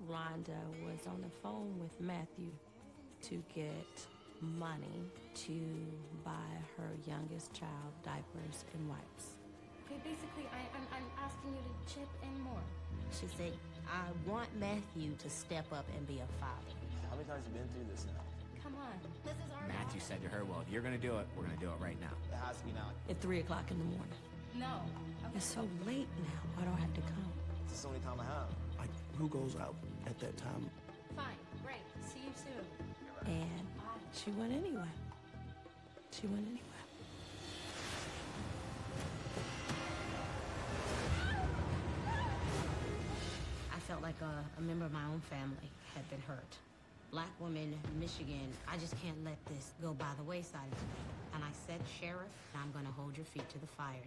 Rhonda was on the phone with Matthew to get money to buy her youngest child diapers and wipes. Okay, basically, I'm asking you to chip in more. She said, I want Matthew to step up and be a father. How many times have you been through this now? Come on, this is our Matthew said to her, well, if you're gonna do it, we're gonna do it right now. It has to be now. At 3 o'clock in the morning. No. Okay. It's so late now. Why do I have to come? It's the only time I have. Like, who goes out at that time? Fine, great. See you soon. And she went anyway. She went anyway. I felt like a member of my own family had been hurt. Black women in Michigan, I just can't let this go by the wayside. And I said, Sheriff, I'm gonna hold your feet to the fire.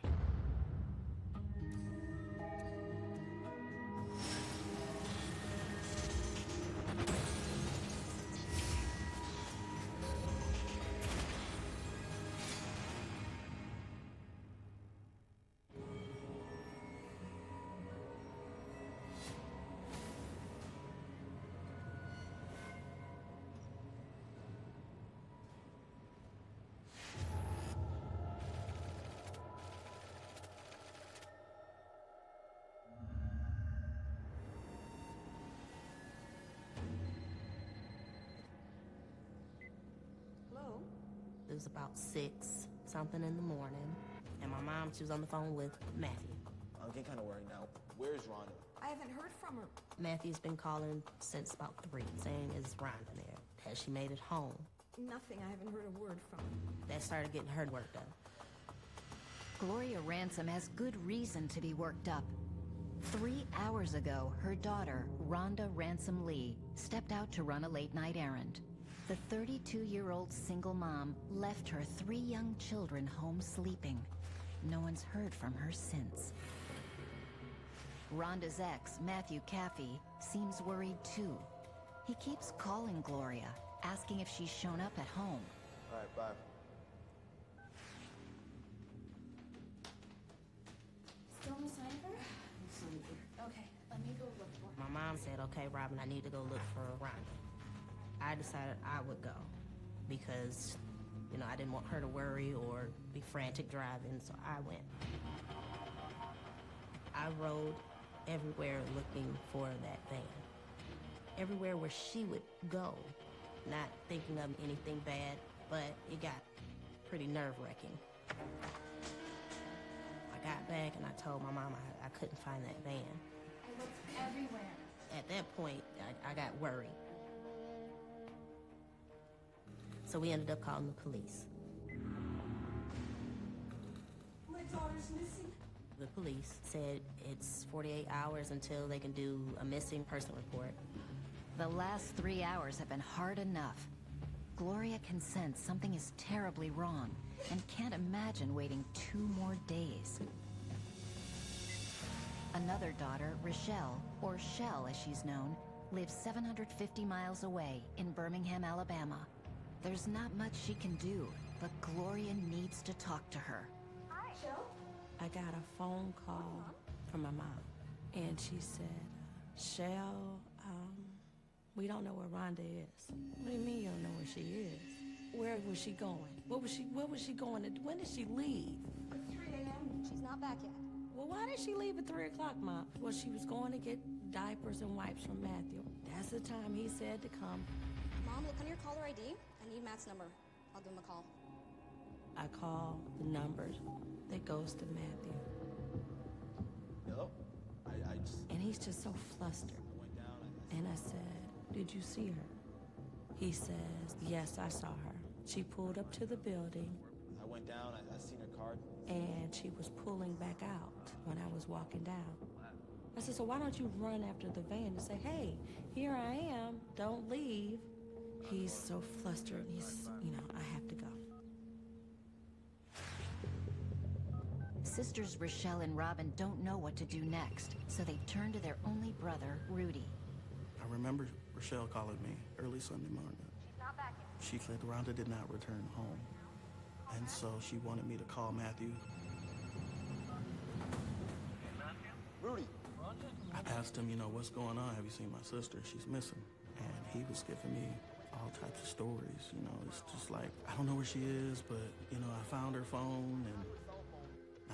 It was about 6-something in the morning, and my mom, she was on the phone with Matthew. I'm getting kind of worried now. Where's Rhonda? I haven't heard from her. Matthew's been calling since about 3, saying, is Rhonda there? Has she made it home? Nothing. I haven't heard a word from her. That started getting her worked up. Gloria Ransom has good reason to be worked up. 3 hours ago, her daughter, Rhonda Ransom Lee, stepped out to run a late-night errand. The 32-year-old single mom left her 3 young children home sleeping. No one's heard from her since. Rhonda's ex, Matthew Caffey, seems worried too. He keeps calling Gloria, asking if she's shown up at home. All right, bye. Still no sign of her? Okay, let me go look for her. My mom said, okay, Robin, I need to go look for Rhonda. I decided I would go because, you know, I didn't want her to worry or be frantic driving, so I went. I rode everywhere looking for that van. Everywhere where she would go, not thinking of anything bad, but it got pretty nerve-wracking. I got back and I told my mom I couldn't find that van. I looked everywhere. At that point, I got worried. So we ended up calling the police. My daughter's missing. The police said it's 48 hours until they can do a missing person report. The last 3 hours have been hard enough. Gloria can sense something is terribly wrong and can't imagine waiting 2 more days. Another daughter, Rochelle, or Shell as she's known, lives 750 miles away in Birmingham, Alabama. There's not much she can do, but Gloria needs to talk to her. Hi, Shell. I got a phone call from my mom, and she said, Shell, we don't know where Rhonda is. What do you mean you don't know where she is? Where was she going? What was she going to do? When did she leave? At 3 a.m. She's not back yet. Well, why did she leave at 3 o'clock, Mom? Well, she was going to get diapers and wipes from Matthew. That's the time he said to come. Mom, look on your caller ID. I need Matt's number. I'll give him a call. I call the number that goes to Matthew. Hello? I just... And he's just so flustered. I went down. And I said, did you see her? He says, yes, I saw her. She pulled up to the building. I went down. I seen her card. And she was pulling back out when I was walking down. I said, so why don't you run after the van and say, hey, here I am. Don't leave. He's so flustered. He's, I have to go. Sisters Rochelle and Robin don't know what to do next, so they turn to their only brother, Rudy. I remember Rochelle calling me early Sunday morning. She's not back yet. She said Rhonda did not return home. And so she wanted me to call Matthew. Rudy! I I asked him, you know, what's going on? Have you seen my sister? She's missing. And he was giving me all types of stories, you know. It's just like, I don't know where she is, but, you know, I found her phone, and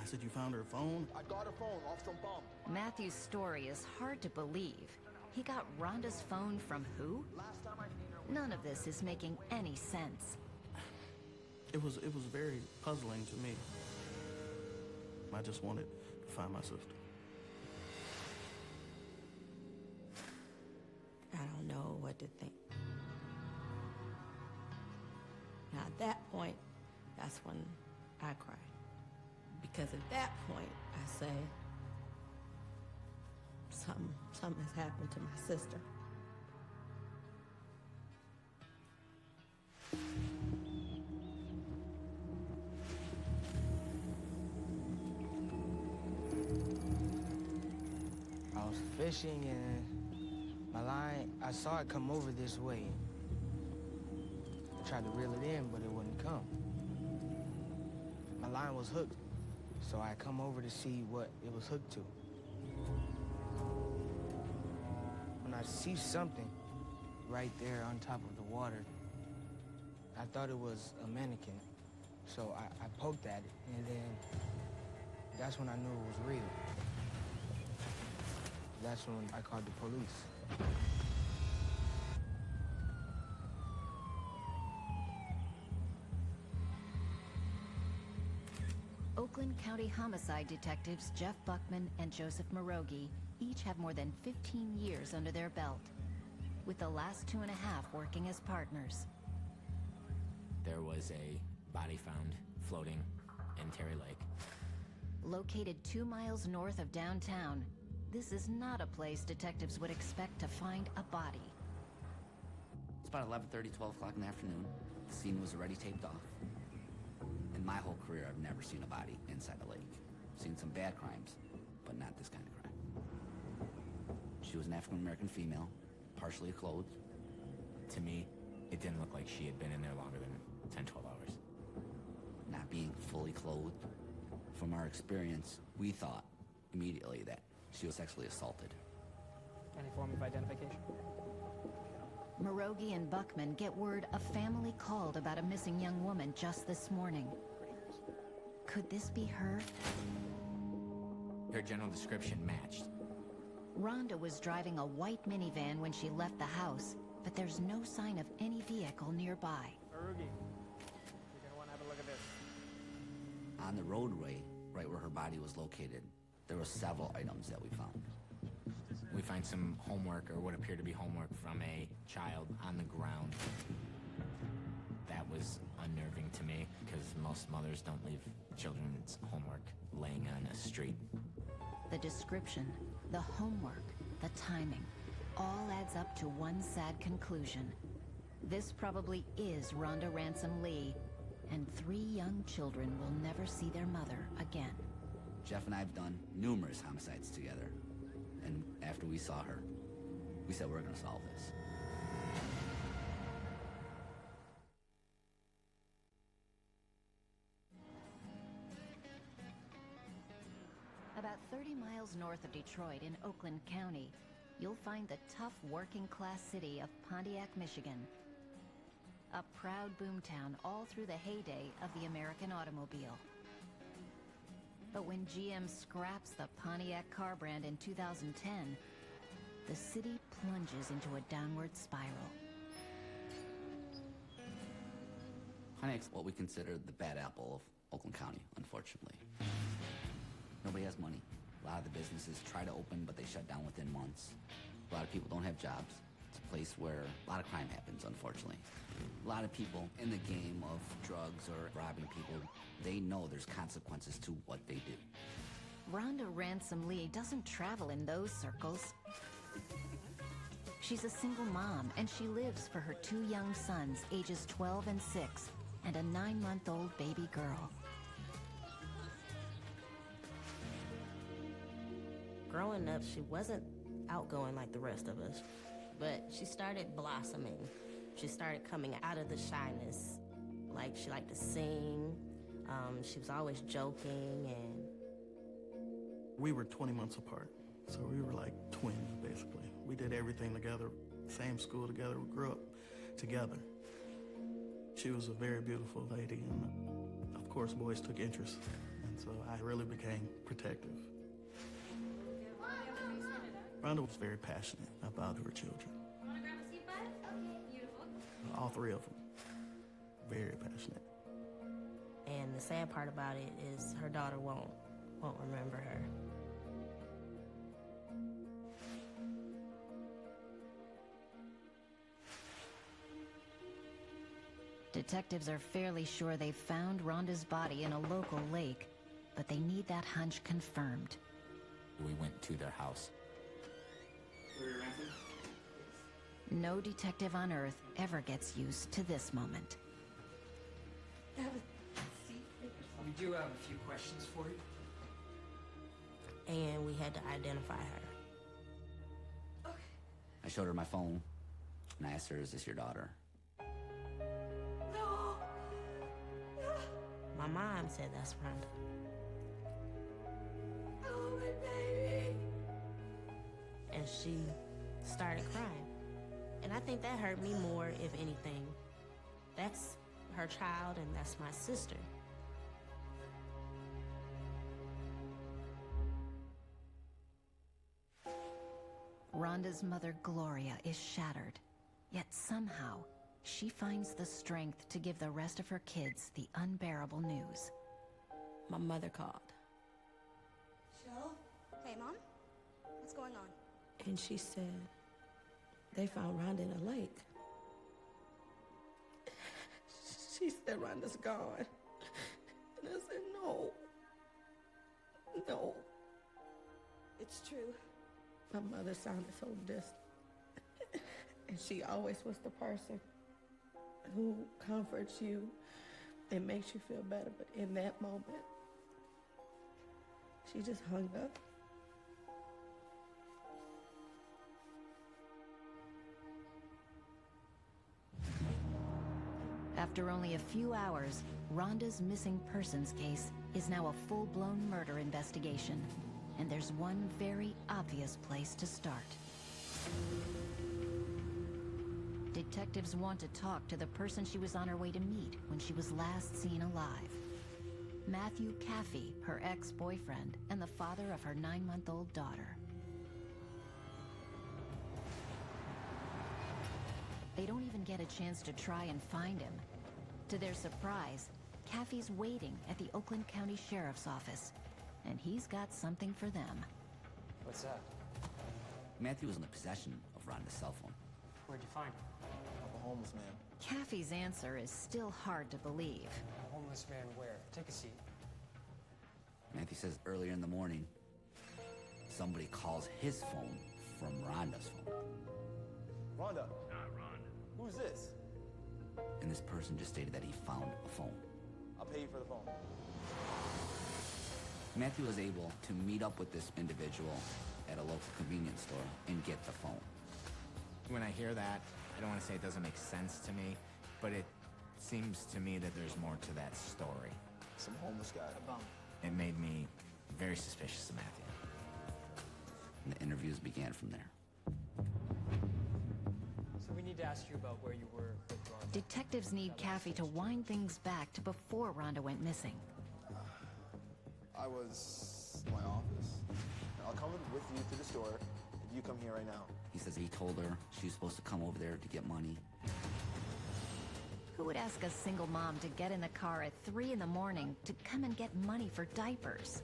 I said, you found her phone? I got her phone off some bum. Matthew's story is hard to believe. He got Rhonda's phone from who? None of this is making any sense. It was very puzzling to me. I just wanted to find my sister. I don't know what to think. Now, at that point, that's when I cried. Because at that point, I say, something has happened to my sister. I was fishing and my line, I saw it come over this way. I tried to reel it in, but it wouldn't come. My line was hooked, so I come over to see what it was hooked to. When I see something right there on top of the water, I thought it was a mannequin. So I poked at it, and then that's when I knew it was real. That's when I called the police. Oakland County homicide detectives Jeff Buckman and Joseph Morogi each have more than 15 years under their belt, with the last 2.5 working as partners. There was a body found floating in Terry Lake. Located 2 miles north of downtown, this is not a place detectives would expect to find a body. It's about 11:30, 12 o'clock in the afternoon. The scene was already taped off. In my whole career, I've never seen a body inside a lake. Seen some bad crimes, but not this kind of crime. She was an African-American female, partially clothed. To me, it didn't look like she had been in there longer than 10, 12 hours. Not being fully clothed. From our experience, we thought immediately that she was sexually assaulted. Any form of identification? Morogi and Buckman get word a family called about a missing young woman just this morning. Could this be her? Her general description matched. Rhonda was driving a white minivan when she left the house, but there's no sign of any vehicle nearby. Morogi, you're gonna want to have a look at this. On the roadway, right where her body was located, there were several items that we found. We find some homework, or what appeared to be homework, from a child on the ground. That was unnerving to me, because most mothers don't leave children's homework laying on a street. The description, the homework, the timing, all adds up to one sad conclusion. This probably is Rhonda Ransom Lee, and 3 young children will never see their mother again. Jeff and I have done numerous homicides together. And after we saw her, we said we're gonna solve this. About 30 miles north of Detroit in Oakland County, you'll find the tough working-class city of Pontiac, Michigan. A proud boomtown all through the heyday of the American automobile. But when GM scraps the Pontiac car brand in 2010, the city plunges into a downward spiral. Pontiac's what we consider the bad apple of Oakland County, unfortunately. Nobody has money. A lot of the businesses try to open, but they shut down within months. A lot of people don't have jobs. It's a place where a lot of crime happens, unfortunately. A lot of people in the game of drugs or robbing people, they know there's consequences to what they do. Rhonda Ransom Lee doesn't travel in those circles. She's a single mom, and she lives for her 2 young sons, ages 12 and 6, and a 9-month-old baby girl. Growing up, she wasn't outgoing like the rest of us, but she started blossoming. She started coming out of the shyness. Like, she liked to sing. She was always joking, and... We were 20 months apart, So we were like twins, basically. We did everything together, same school together, we grew up together. She was a very beautiful lady, and of course boys took interest. And so I really became protective. Rhonda was very passionate about her children. Want to grab a seat, bud? Okay, beautiful. All three of them. Very passionate. And the sad part about it is her daughter won't remember her. Detectives are fairly sure they've found Rhonda's body in a local lake, but they need that hunch confirmed. We went to their house. No detective on Earth ever gets used to this moment. We do have a few questions for you. And we had to identify her. I showed her my phone, and I asked her, is this your daughter? No. My mom said that's Rhonda. Oh, my baby. And she started crying. And I think that hurt me more, if anything. That's her child, and that's my sister. Rhonda's mother, Gloria, is shattered. Yet somehow, she finds the strength to give the rest of her kids the unbearable news. My mother called. Shell? Hey, Mom? What's going on? And she said, they found Rhonda in a lake. She said Rhonda's gone. And I said, no. No. It's true. My mother sounded so distant. And she always was the person who comforts you and makes you feel better. But in that moment, she just hung up. After only a few hours, Rhonda's missing persons case is now a full-blown murder investigation. And there's one very obvious place to start. Detectives want to talk to the person she was on her way to meet when she was last seen alive. Matthew Caffey, her ex-boyfriend, and the father of her 9-month-old daughter. They don't even get a chance to try and find him. To their surprise, Caffey's waiting at the Oakland County Sheriff's Office, and he's got something for them. What's that? Matthew was in the possession of Rhonda's cell phone. Where'd you find him? A homeless man. Caffey's answer is still hard to believe. A homeless man where? Take a seat. Matthew says earlier in the morning, somebody calls his phone from Rhonda's phone. Rhonda. Not Rhonda. Who's this? And this person just stated that he found a phone. I'll pay you for the phone. Matthew was able to meet up with this individual at a local convenience store and get the phone. When I hear that, I don't want to say it doesn't make sense to me, but it seems to me that there's more to that story. Some homeless guy. A bum. It made me very suspicious of Matthew. And the interviews began from there. So we need to ask you about where you were with Rhonda. Detectives need Caffey to wind things back to before Rhonda went missing. I was in my office. I'll come with you to the store if you come here right now. He says he told her she was supposed to come over there to get money. Who would ask a single mom to get in the car at 3 in the morning to come and get money for diapers?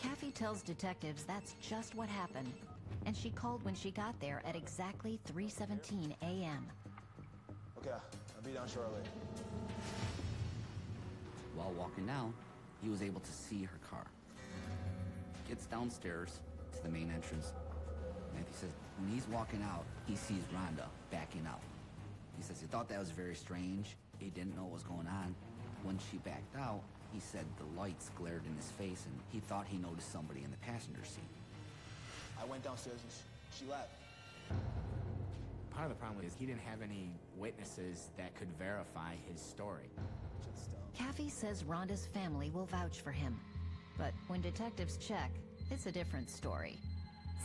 Caffey tells detectives that's just what happened, and she called when she got there at exactly 3:17 a.m. Okay, I'll be down shortly. While walking down, he was able to see her car. Gets downstairs to the main entrance. Matthew says when he's walking out, he sees Rhonda backing out. He says he thought that was very strange. He didn't know what was going on. When she backed out, he said the lights glared in his face and he thought he noticed somebody in the passenger seat. I went downstairs and she left. Part of the problem is he didn't have any witnesses that could verify his story. Caffey says Rhonda's family will vouch for him. But when detectives check, it's a different story.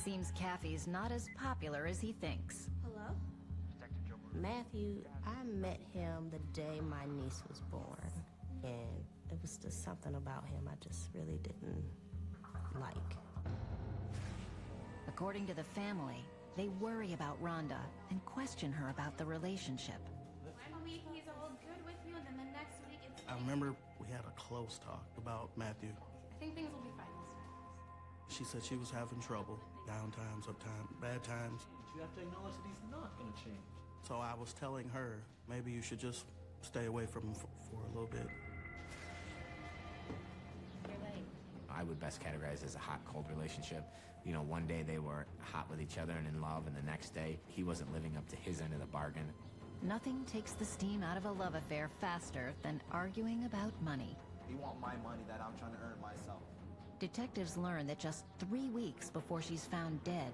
Seems Caffey's not as popular as he thinks. Hello? Matthew, I met him the day my niece was born. And it was just something about him I just really didn't like. According to the family, they worry about Rhonda and question her about the relationship. One week he's all good with you, and then the next week it's... I remember we had a close talk about Matthew. I think things will be fine, Mr. She said she was having trouble. Down times, up times, bad times. But you have to acknowledge that he's not going to change. So I was telling her, maybe you should just stay away from him for a little bit. I would best categorize as a hot-cold relationship. You know, one day they were hot with each other and in love, and the next day he wasn't living up to his end of the bargain. Nothing takes the steam out of a love affair faster than arguing about money. You want my money that I'm trying to earn myself. Detectives learn that just 3 weeks before she's found dead,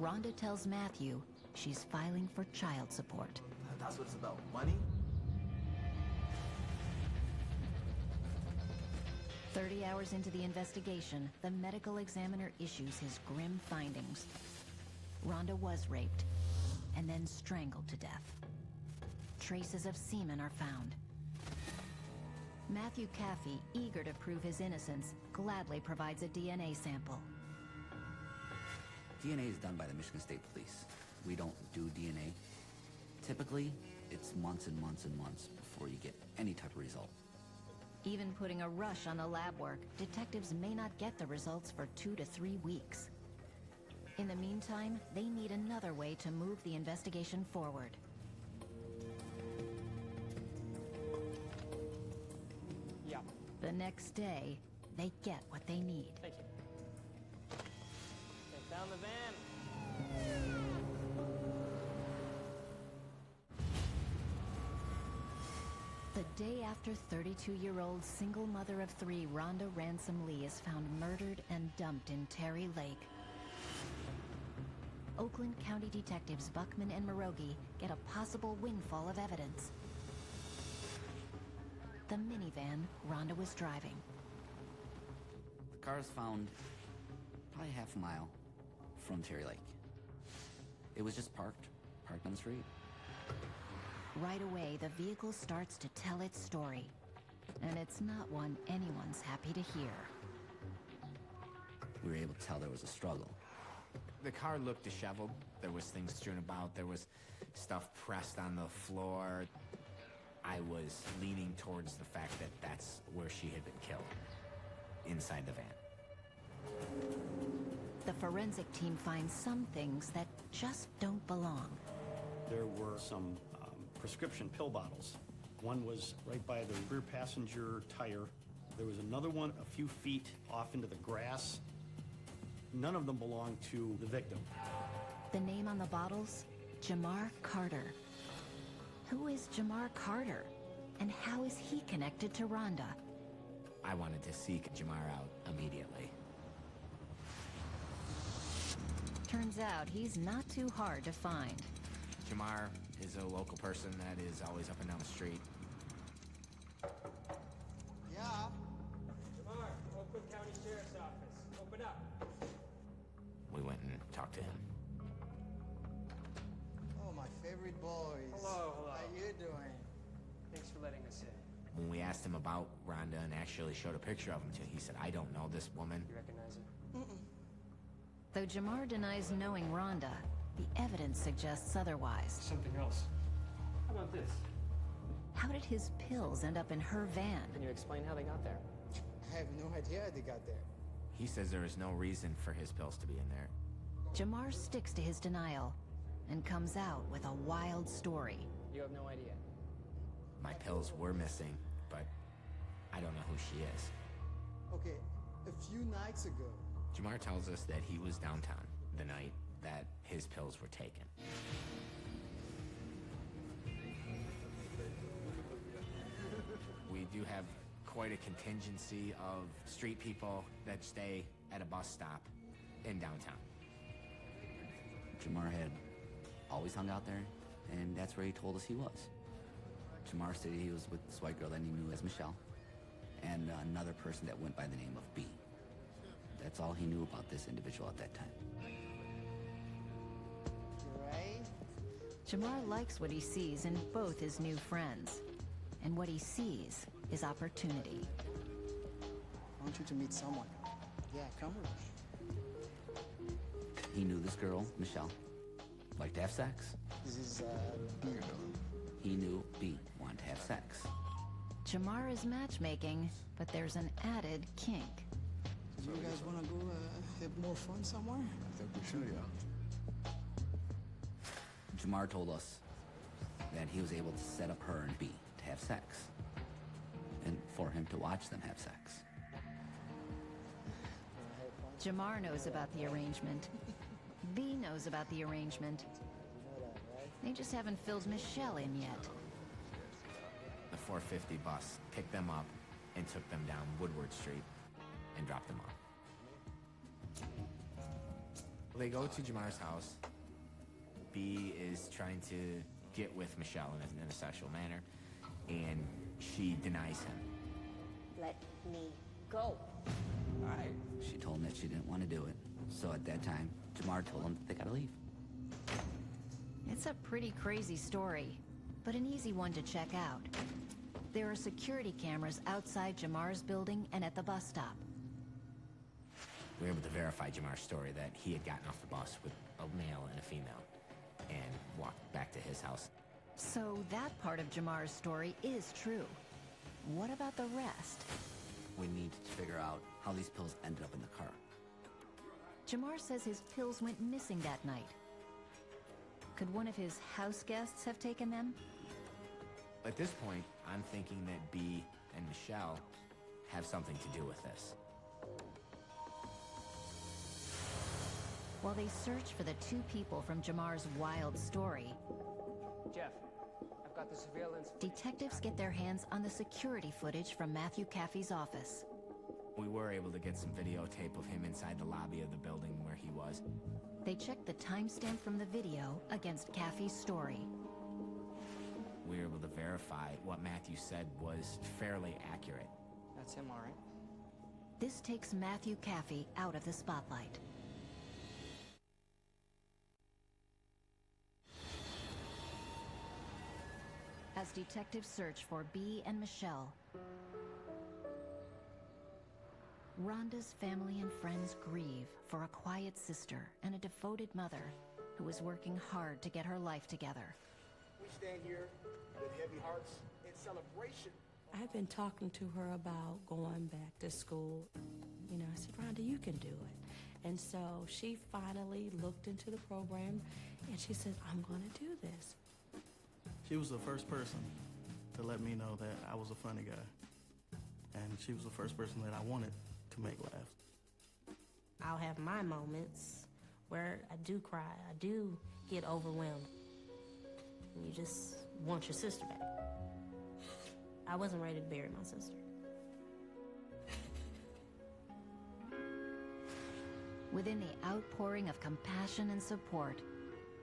Rhonda tells Matthew she's filing for child support. That's what it's about, money? 30 hours into the investigation, the medical examiner issues his grim findings. Rhonda was raped and then strangled to death. Traces of semen are found. Matthew Caffey, eager to prove his innocence, gladly provides a DNA sample. DNA is done by the Michigan State Police. We don't do DNA. Typically, it's months and months and months before you get any type of result. Even putting a rush on the lab work, detectives may not get the results for 2 to 3 weeks. In the meantime, they need another way to move the investigation forward. Yeah. The next day, they get what they need. Thank you. They found the van. The day after 32-year-old single mother of 3 Rhonda Rensome Lee is found murdered and dumped in Terry Lake, Oakland County detectives Buckman and Morogi get a possible windfall of evidence. The minivan Rhonda was driving. The car is found probably half a mile from Terry Lake. It was just parked on the street. Right away, the vehicle starts to tell its story. And it's not one anyone's happy to hear. We were able to tell there was a struggle. The car looked disheveled. There was things strewn about. There was stuff pressed on the floor. I was leaning towards the fact that that's where she had been killed, inside the van. The forensic team finds some things that just don't belong. There were some prescription pill bottles. One was right by the rear passenger tire. There was another one a few feet off into the grass. None of them belonged to the victim. The name on the bottles? Jamar Carter. Who is Jamar Carter? And how is he connected to Rhonda? I wanted to seek Jamar out immediately. Turns out he's not too hard to find. Jamar is a local person that is always up and down the street. Yeah? Jamar, Oakland County Sheriff's Office. Open up. We went and talked to him. Oh, my favorite boys. Hello. How you doing? Thanks for letting us in. When we asked him about Rhonda and actually showed a picture of him to, he said, I don't know this woman. You recognize her? Though Jamar denies knowing Rhonda, the evidence suggests otherwise. Something else. How about this? How did his pills end up in her van? Can you explain how they got there? I have no idea how they got there. He says there is no reason for his pills to be in there. Jamar sticks to his denial and comes out with a wild story. You have no idea. My pills were missing, but I don't know who she is. Okay, a few nights ago. Jamar tells us that he was downtown the night that his pills were taken. We do have quite a contingency of street people that stay at a bus stop in downtown. Jamar had always hung out there, and that's where he told us he was. Jamar said he was with this white girl that he knew as Michelle, and another person that went by the name of B. That's all he knew about this individual at that time. Jamar likes what he sees in both his new friends. And what he sees is opportunity. I want you to meet someone. Yeah, come with me. He knew this girl, Michelle, liked to have sex. This is beer. He knew B wanted to have sex. Jamar is matchmaking, but there's an added kink. Do you guys want to go have more fun somewhere? I think we should, yeah. Jamar told us that he was able to set up her and B to have sex, and for him to watch them have sex. Jamar knows about the arrangement. B knows about the arrangement. They just haven't filled Michelle in yet. The 450 bus picked them up and took them down Woodward Street and dropped them off. They go to Jamar's house. B is trying to get with Michelle in a sexual manner, and she denies him. Let me go. She told him that she didn't want to do it. So at that time, Jamar told him that they gotta leave. It's a pretty crazy story, but an easy one to check out. There are security cameras outside Jamar's building and at the bus stop. We were able to verify Jamar's story that he had gotten off the bus with a male and a female and walked back to his house. So that part of Jamar's story is true. What about the rest? We need to figure out how these pills ended up in the car. Jamar says his pills went missing that night. Could one of his house guests have taken them? At this point, I'm thinking that B and Michelle have something to do with this. While they search for the two people from Jamar's wild story, Jeff, I've got the surveillance. detectives get their hands on the security footage from Matthew Caffey's office. We were able to get some videotape of him inside the lobby of the building where he was. They check the timestamp from the video against Caffey's story. We were able to verify what Matthew said was fairly accurate. That's him, all right. This takes Matthew Caffey out of the spotlight. As detectives search for B and Michelle, Rhonda's family and friends grieve for a quiet sister and a devoted mother who is working hard to get her life together. We stand here with heavy hearts in celebration. I've been talking to her about going back to school. You know, I said, Rhonda, you can do it. And so she finally looked into the program and she said, I'm going to do this. She was the first person to let me know that I was a funny guy. And she was the first person that I wanted to make laugh. I'll have my moments where I do cry, I do get overwhelmed. And you just want your sister back. I wasn't ready to bury my sister. Within the outpouring of compassion and support,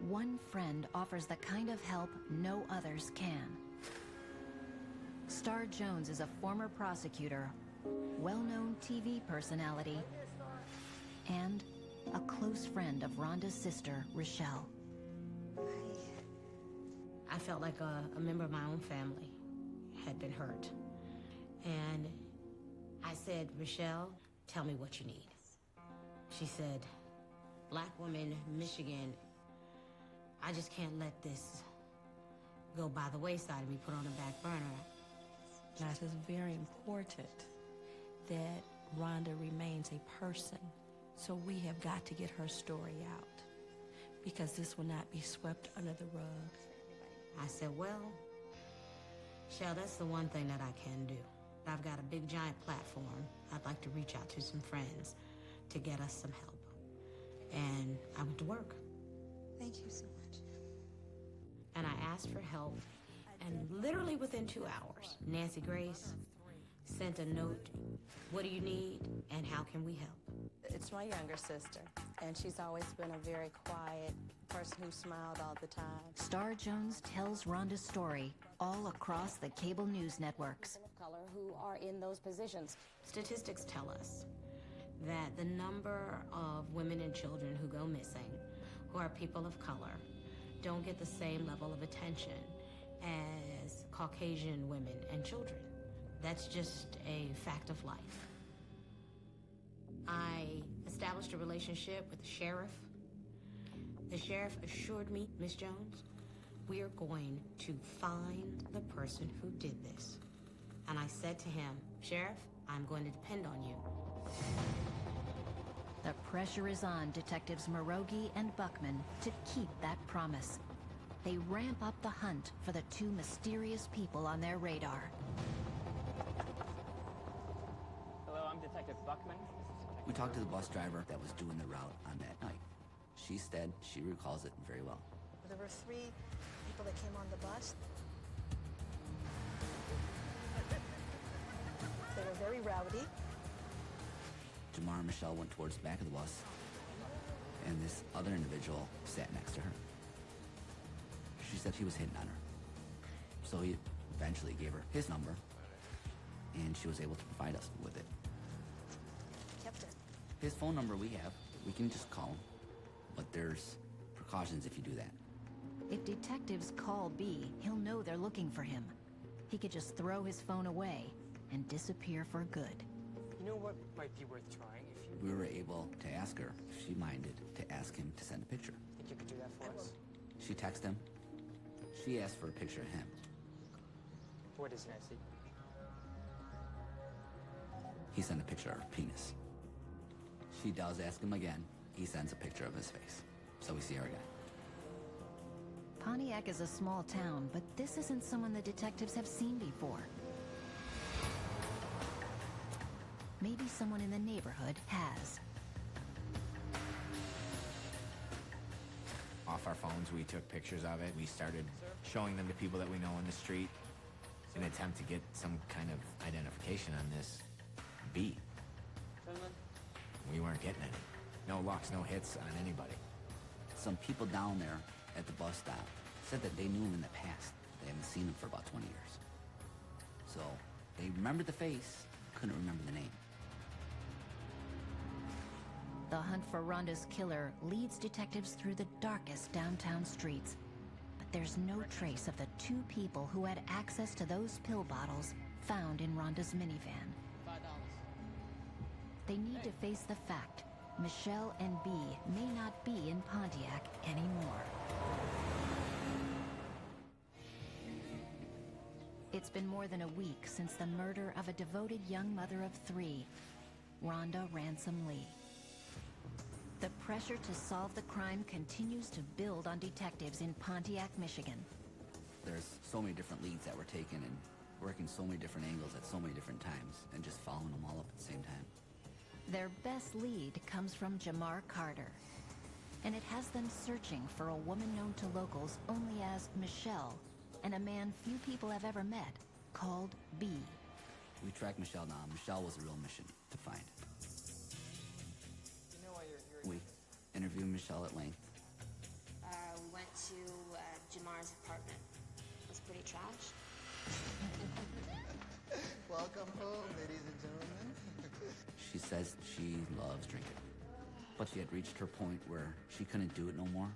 one friend offers the kind of help no others can. Star Jones is a former prosecutor, well-known TV personality, and a close friend of Rhonda's sister, Rochelle. I felt like a member of my own family had been hurt. And I said, Rochelle, tell me what you need. She said, Black woman, Michigan, I just can't let this go by the wayside and be put on the back burner. That is very important that Rhonda remains a person. So we have got to get her story out because this will not be swept under the rug. I said, well, Shell, that's the one thing that I can do. I've got a big giant platform. I'd like to reach out to some friends to get us some help. And I went to work. Thank you so much. And I asked for help, and literally within 2 hours, Nancy Grace sent a note, what do you need, and how can we help? It's my younger sister, and she's always been a very quiet person who smiled all the time. Star Jones tells Rhonda's story all across the cable news networks. Of color who are in those positions. Statistics tell us that the number of women and children who go missing, who are people of color, don't get the same level of attention as Caucasian women and children. That's just a fact of life. I established a relationship with the sheriff. The sheriff assured me, Miss Jones, we are going to find the person who did this. And I said to him, Sheriff, I'm going to depend on you. The pressure is on Detectives Morogi and Buckman to keep that promise. They ramp up the hunt for the two mysterious people on their radar. Hello, I'm Detective Buckman. We talked to the bus driver that was doing the route on that night. She said she recalls it very well. There were 3 people that came on the bus. They were very rowdy. Jamar and Michelle went towards the back of the bus, and this other individual sat next to her. She said he was hitting on her. So he eventually gave her his number, and she was able to provide us with it. Kept it. His phone number we have, we can just call him, but there's precautions if you do that. If detectives call B, he'll know they're looking for him. He could just throw his phone away and disappear for good. You know what might be worth trying if you... We were able to ask her if she minded to ask him to send a picture. Think you could do that for us? She texted him. She asked for a picture of him. What is Nancy? He sent a picture of her penis. She does ask him again. He sends a picture of his face. So we see her again. Pontiac is a small town, but this isn't someone the detectives have seen before. Maybe someone in the neighborhood has. Off our phones, we took pictures of it. We started showing them to people that we know in the street in an attempt to get some kind of identification on this B. We weren't getting any. No locks, no hits on anybody. Some people down there at the bus stop said that they knew him in the past. They haven't seen him for about 20 years. So they remembered the face, couldn't remember the name. The hunt for Rhonda's killer leads detectives through the darkest downtown streets. But there's no trace of the 2 people who had access to those pill bottles found in Rhonda's minivan. $5. They need to face the fact Michelle and B may not be in Pontiac anymore. It's been more than a week since the murder of a devoted young mother of 3, Rhonda Ransom Lee. The pressure to solve the crime continues to build on detectives in Pontiac, Michigan. There's so many different leads that were taken and working so many different angles at so many different times and just following them all up at the same time. Their best lead comes from Jamar Carter, and it has them searching for a woman known to locals only as Michelle, and a man few people have ever met, called B. We tracked Michelle down. Michelle was a real mission to find. You know why you're here? We interviewed Michelle at length. We went to Jamar's apartment. It was pretty trash. Welcome home, ladies and gentlemen. She says she loves drinking, but she had reached her point where she couldn't do it no more.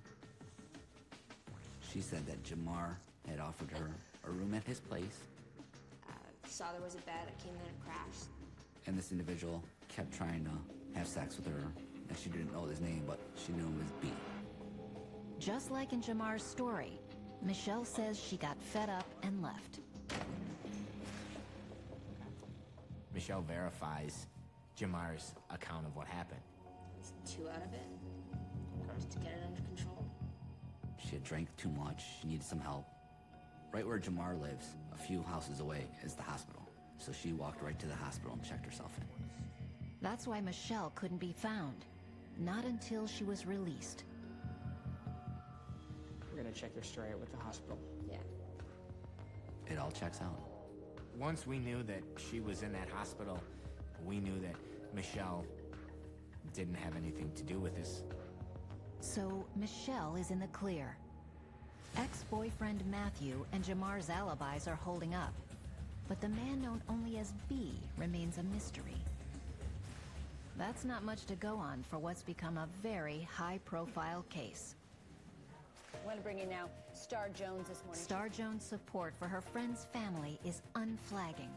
She said that Jamar had offered her a room at his place. Saw there was a bed. I came in and crashed. And this individual kept trying to have sex with her, and she didn't know his name, but she knew him as B. Just like in Jamar's story, Michelle says she got fed up and left. Michelle verifies Jamar's account of what happened. It's 2 out of it. Just to get it under control. She had drank too much, she needed some help. Right where Jamar lives, a few houses away, is the hospital. So she walked right to the hospital and checked herself in. That's why Michelle couldn't be found. Not until she was released. We're gonna check your story out with the hospital. Yeah. It all checks out. Once we knew that she was in that hospital, we knew that Michelle didn't have anything to do with this. So Michelle is in the clear. Ex-boyfriend Matthew and Jamar's alibis are holding up. But the man known only as B remains a mystery. That's not much to go on for what's become a very high-profile case. I'm going to bring you now Star Jones this morning. Star Jones' support for her friend's family is unflagging.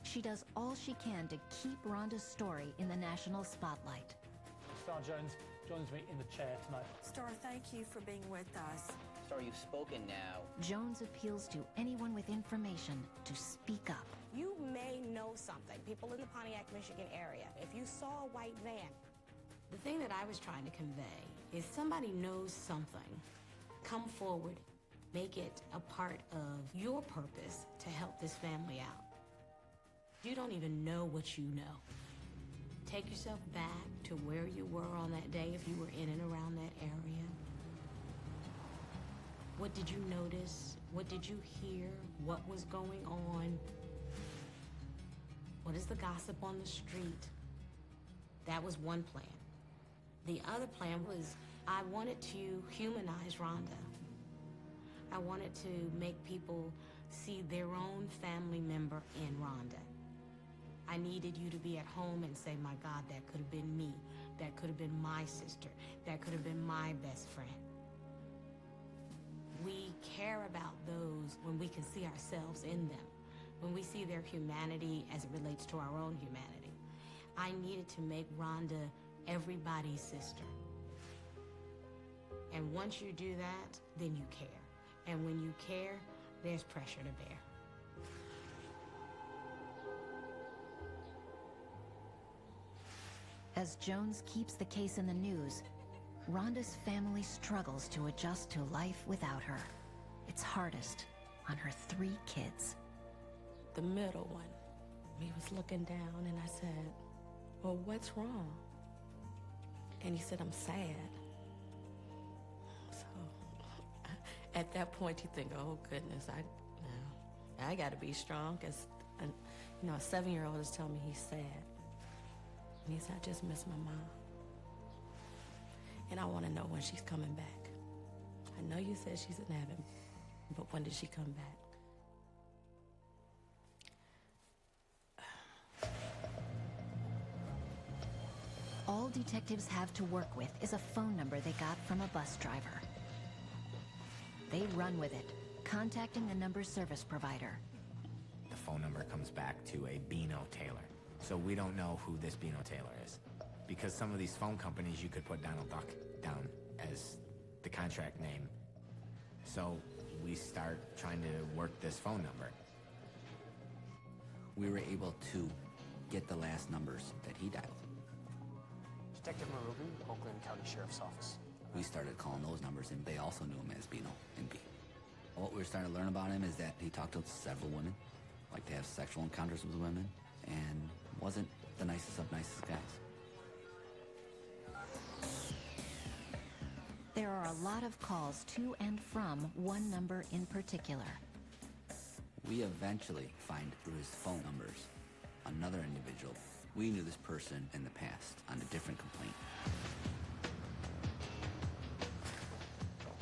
She does all she can to keep Rhonda's story in the national spotlight. Star Jones joins me in the chair tonight. Star, thank you for being with us. Star, you've spoken now. Jones appeals to anyone with information to speak up. You may know something, people in the Pontiac, Michigan area. If you saw a white van. The thing that I was trying to convey is somebody knows something. Come forward, make it a part of your purpose to help this family out. You don't even know what you know. Take yourself back to where you were on that day if you were in and around that area. What did you notice? What did you hear? What was going on? What is the gossip on the street? That was one plan. The other plan was I wanted to humanize Rhonda. I wanted to make people see their own family member in Rhonda. I needed you to be at home and say, my God, that could have been me. That could have been my sister. That could have been my best friend. We care about those when we can see ourselves in them, when we see their humanity as it relates to our own humanity. I needed to make Rhonda everybody's sister. And once you do that, then you care. And when you care, there's pressure to bear. As Jones keeps the case in the news, Rhonda's family struggles to adjust to life without her. It's hardest on her 3 kids. The middle one, he was looking down and I said, well, what's wrong? And he said, I'm sad. So at that point you think, oh goodness, I gotta be strong, because a 7-year-old is telling me he's sad. And he said, I just miss my mom. And I want to know when she's coming back. I know you said she's in heaven, but when did she come back? All detectives have to work with is a phone number they got from a bus driver. They run with it, contacting the number's service provider. The phone number comes back to a Beano Taylor. So we don't know who this Beano Taylor is. Because some of these phone companies, you could put Donald Duck down as the contract name. So we start trying to work this phone number. We were able to get the last numbers that he dialed. Detective Marubu, Oakland County Sheriff's Office. We started calling those numbers, and they also knew him as Beano and B. What we were starting to learn about him is that he talked to several women, liked to have sexual encounters with women, and wasn't the nicest of nicest guys. There are a lot of calls to and from one number in particular. We eventually find through his phone numbers another individual. We knew this person in the past on a different complaint.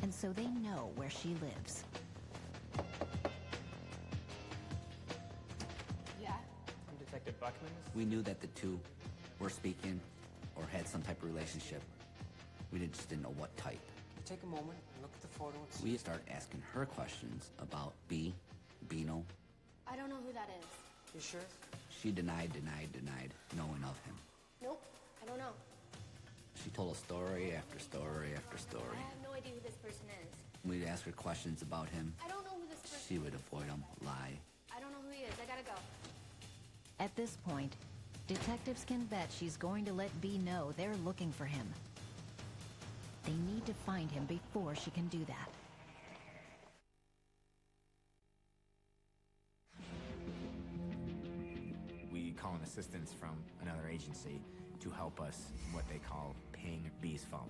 And so they know where she lives. Yeah? I'm Detective Buckman. We knew that the two were speaking or had some type of relationship. We just didn't know what type. Take a moment, look at the photo and see. We started asking her questions about B, Beano. I don't know who that is. You sure? She denied knowing of him. Nope, I don't know. She told us story after story after story. I have no idea who this person is. We'd ask her questions about him. I don't know who this person is. She would avoid them, lie. I don't know who he is. I gotta go. At this point, detectives can bet she's going to let B know they're looking for him. They need to find him before she can do that. We call in assistance from another agency to help us what they call ping B's phone.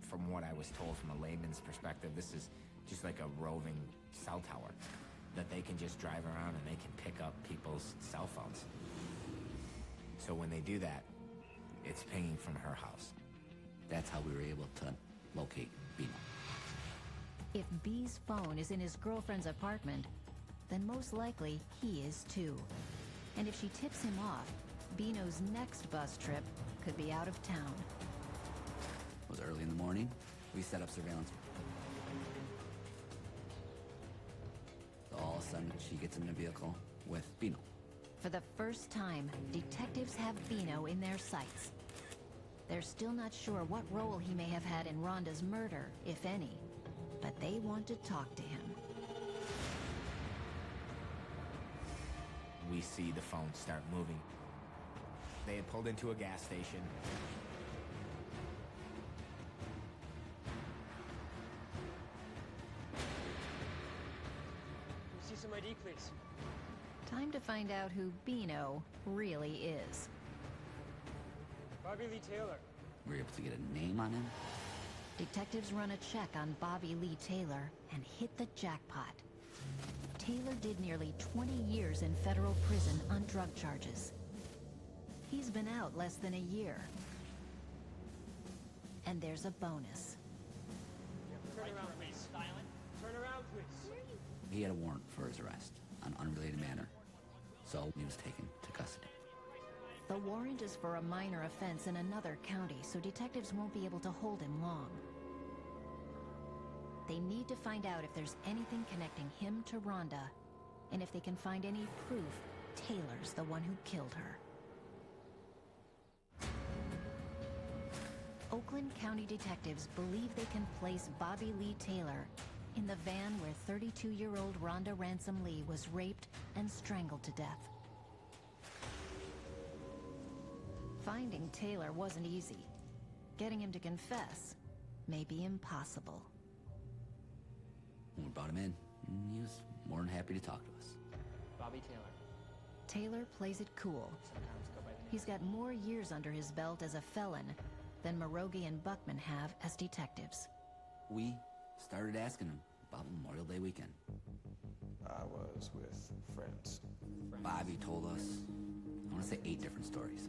From what I was told from a layman's perspective, this is just like a roving cell tower that they can just drive around and they can pick up people's cell phones. So when they do that, it's pinging from her house. That's how we were able to locate Beano. If B's phone is in his girlfriend's apartment, then most likely he is too. And if she tips him off, Beano's next bus trip could be out of town. It was early in the morning. We set up surveillance. sudden, she gets in a vehicle with Bino. For the first time, detectives have Bino in their sights. They're still not sure what role he may have had in Rhonda's murder, if any, but they want to talk to him. We see the phone start moving. They had pulled into a gas station. See some ID, please. Time to find out who Bino really is. Bobby Lee Taylor. We're able to get a name on him. Detectives run a check on Bobby Lee Taylor and hit the jackpot. Taylor did nearly 20 years in federal prison on drug charges. He's been out less than a year. And there's a bonus. Turn around, please. Turn around, please. He had a warrant for his arrest on unrelated matter, so he was taken to custody. The warrant is for a minor offense in another county, so detectives won't be able to hold him long. They need to find out if there's anything connecting him to Rhonda, and if they can find any proof Taylor's the one who killed her. Oakland County detectives believe they can place Bobby Lee Taylor in the van where 32-year-old Rhonda Ransom Lee was raped and strangled to death. Finding Taylor wasn't easy. Getting him to confess may be impossible. When we brought him in, he was more than happy to talk to us. Bobby Taylor. Taylor plays it cool. He's got more years under his belt as a felon than Morogi and Buckman have as detectives. We started asking him about Memorial Day weekend. I was with friends. Bobby told us, I want to say 8 different stories.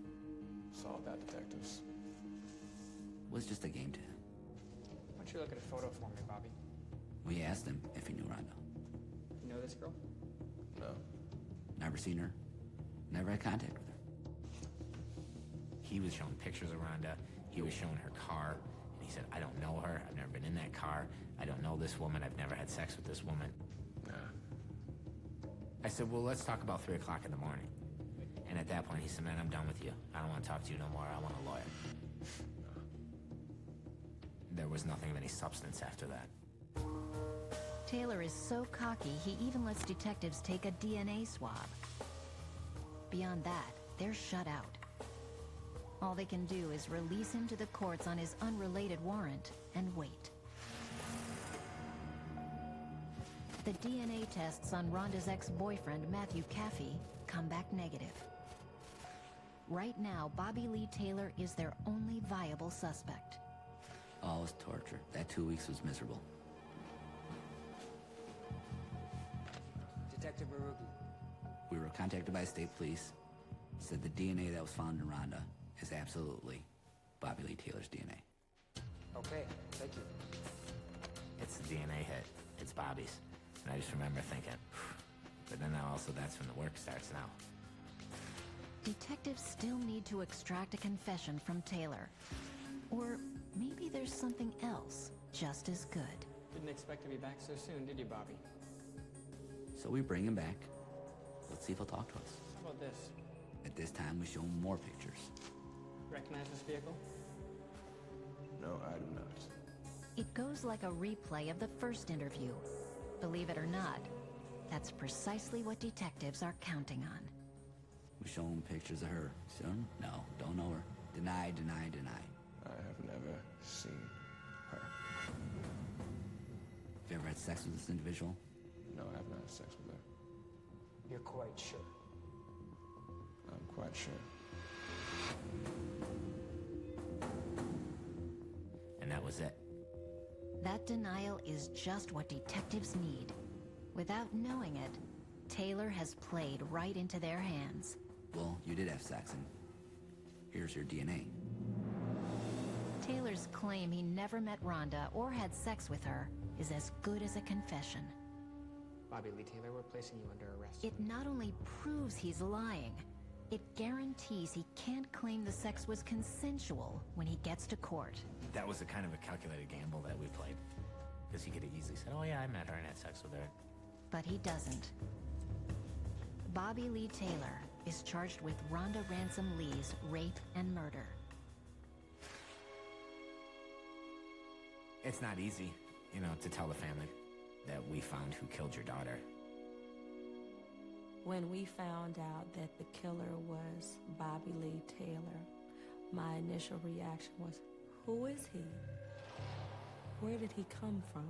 It's all about detectives. It was just a game to him. Why don't you look at a photo for me, Bobby? We asked him if he knew Rhonda. You know this girl? No. Never seen her. Never had contact with her. He was showing pictures of Rhonda. He was showing her car. And he said, I don't know her. I've never been in that car. I don't know this woman. I've never had sex with this woman. I said, well, let's talk about 3 o'clock in the morning. And at that point, he said, man, I'm done with you. I don't want to talk to you no more. I want a lawyer. There was nothing of any substance after that. Taylor is so cocky, he even lets detectives take a DNA swab. Beyond that, they're shut out. All they can do is release him to the courts on his unrelated warrant and wait. The DNA tests on Rhonda's ex-boyfriend, Matthew Caffey, come back negative. Right now, Bobby Lee Taylor is their only viable suspect. Oh, it was torture. That 2 weeks was miserable. Detective Marugi. We were contacted by state police. Said the DNA that was found in Rhonda is absolutely Bobby Lee Taylor's DNA. Okay, thank you. It's the DNA hit. It's Bobby's. And I just remember thinking, but then now also that's when the work starts now. Detectives still need to extract a confession from Taylor. Or maybe there's something else just as good. Didn't expect to be back so soon, did you, Bobby? So we bring him back. Let's see if he'll talk to us. How about this? At this time, we show him more pictures. Recognize this vehicle? No, I do not. It goes like a replay of the first interview. Believe it or not, that's precisely what detectives are counting on. We show him pictures of her. Son? No, don't know her. Deny, deny, deny. I have never seen her. Have you ever had sex with this individual? No, I have not had sex with her. You're quite sure? I'm quite sure. And that was it. That denial is just what detectives need. Without knowing it, Taylor has played right into their hands. Well, you did have sex, and here's your DNA. Taylor's claim he never met Rhonda or had sex with her is as good as a confession. Bobby Lee Taylor, we're placing you under arrest. It not only proves he's lying, it guarantees he can't claim the sex was consensual when he gets to court. That was a kind of a calculated gamble that we played. Because he could have easily said, oh yeah, I met her and had sex with her. but he doesn't. Bobby Lee Taylor is charged with Rhonda Ransom Lee's rape and murder. It's not easy, to tell the family that we found who killed your daughter. When we found out that the killer was Bobby Lee Taylor, my initial reaction was, who is he? Where did he come from?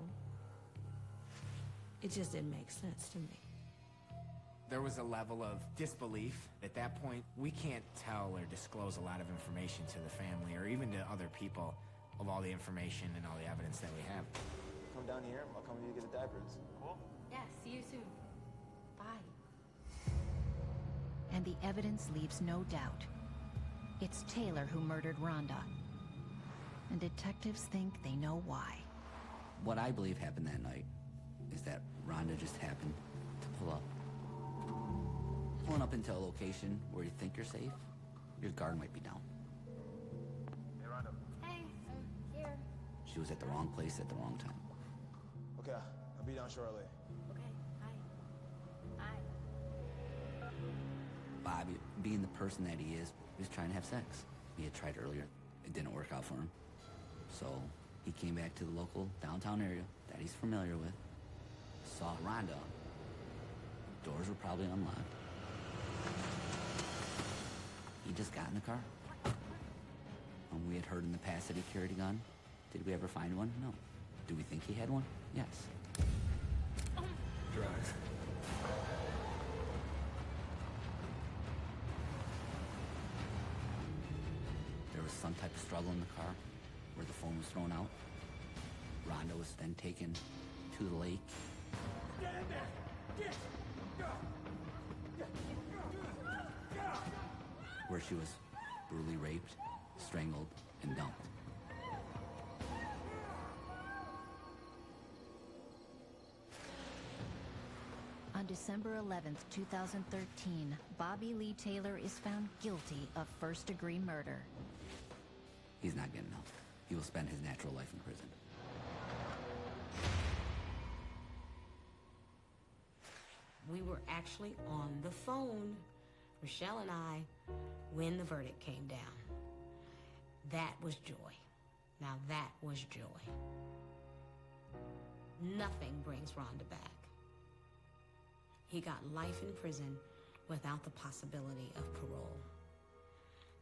It just didn't make sense to me. There was a level of disbelief. At that point, we can't tell or disclose a lot of information to the family or even to other people of all the information and all the evidence that we have. Come down here, I'll come with you to get the diapers. Cool? Yeah, see you soon. Bye. And the evidence leaves no doubt. It's Taylor who murdered Rhonda. And detectives think they know why. What I believe happened that night is that Rhonda just happened to pull up. Pulling up into a location where you think you're safe, your guard might be down. Hey, Rhonda. Hey, I'm here. She was at the wrong place at the wrong time. Okay, I'll be down shortly. Okay, hi. Hi. Bobby, being the person that he is, was trying to have sex. He had tried earlier. It didn't work out for him. So he came back to the local downtown area that he's familiar with, saw Rhonda. Doors were probably unlocked. He just got in the car. We had heard in the past that he carried a gun. Did we ever find one? No. Do we think he had one? Yes. Drive. There was some type of struggle in the car where the phone was thrown out. Rhonda was then taken to the lake. Stand there! Get! Go! Where she was brutally raped, strangled, and dumped. On December 11th, 2013, Bobby Lee Taylor is found guilty of first-degree murder. He's not getting out. He will spend his natural life in prison. We were actually on the phone, Rochelle and I, when the verdict came down. That was joy. Now that was joy. Nothing brings Rhonda back. He got life in prison without the possibility of parole.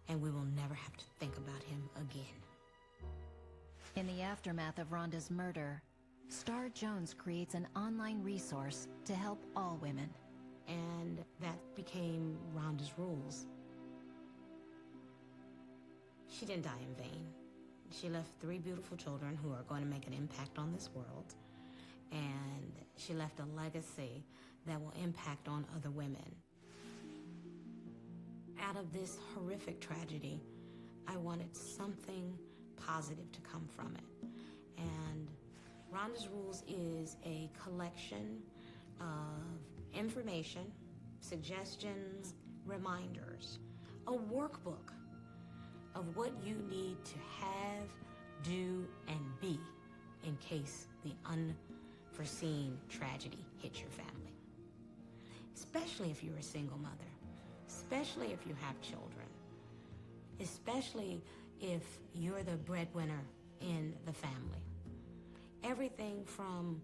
And we will never have to think about him again. In the aftermath of Rhonda's murder, Star Jones creates an online resource to help all women. And that became Rhonda's rules. She didn't die in vain. She left 3 beautiful children who are going to make an impact on this world. And she left a legacy that will impact on other women. Out of this horrific tragedy, I wanted something positive to come from it. And Rhonda's Rules is a collection of information, suggestions, reminders, a workbook of what you need to have, do, and be in case the unforeseen tragedy hits your family. Especially if you're a single mother, especially if you have children, especially if you're the breadwinner in the family. Everything from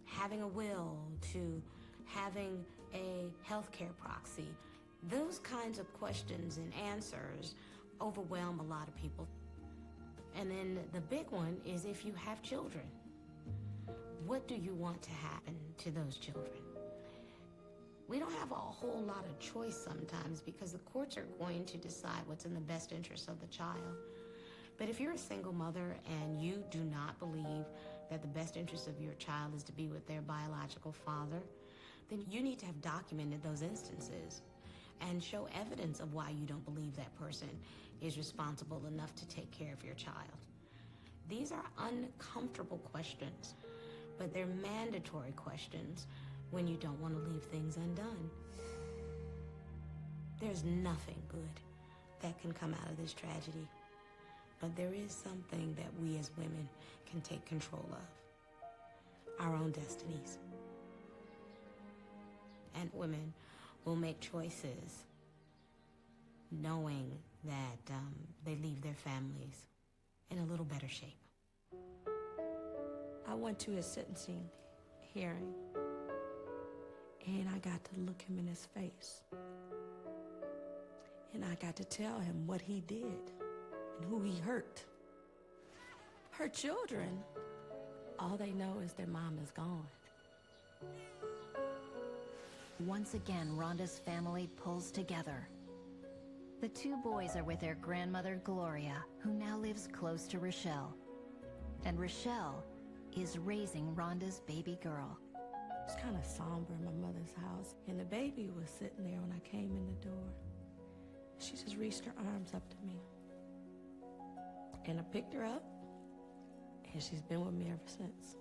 having a will to having a healthcare proxy, those kinds of questions and answers overwhelm a lot of people. And then the big one is if you have children, what do you want to happen to those children? We don't have a whole lot of choice sometimes because the courts are going to decide what's in the best interest of the child. But if you're a single mother and you do not believe that the best interest of your child is to be with their biological father, then you need to have documented those instances and show evidence of why you don't believe that person is responsible enough to take care of your child. These are uncomfortable questions, but they're mandatory questions when you don't want to leave things undone. There's nothing good that can come out of this tragedy, but there is something that we as women can take control of, our own destinies. And women will make choices knowing that they leave their families in a little better shape. I went to his sentencing hearing, and I got to look him in his face. And I got to tell him what he did and who he hurt. Her children, all they know is their mom is gone. Once again, Rhonda's family pulls together. The two boys are with their grandmother, Gloria, who now lives close to Rochelle. And Rochelle is raising Rhonda's baby girl. It's kind of somber in my mother's house, and the baby was sitting there when I came in the door. She just reached her arms up to me. And I picked her up, and she's been with me ever since.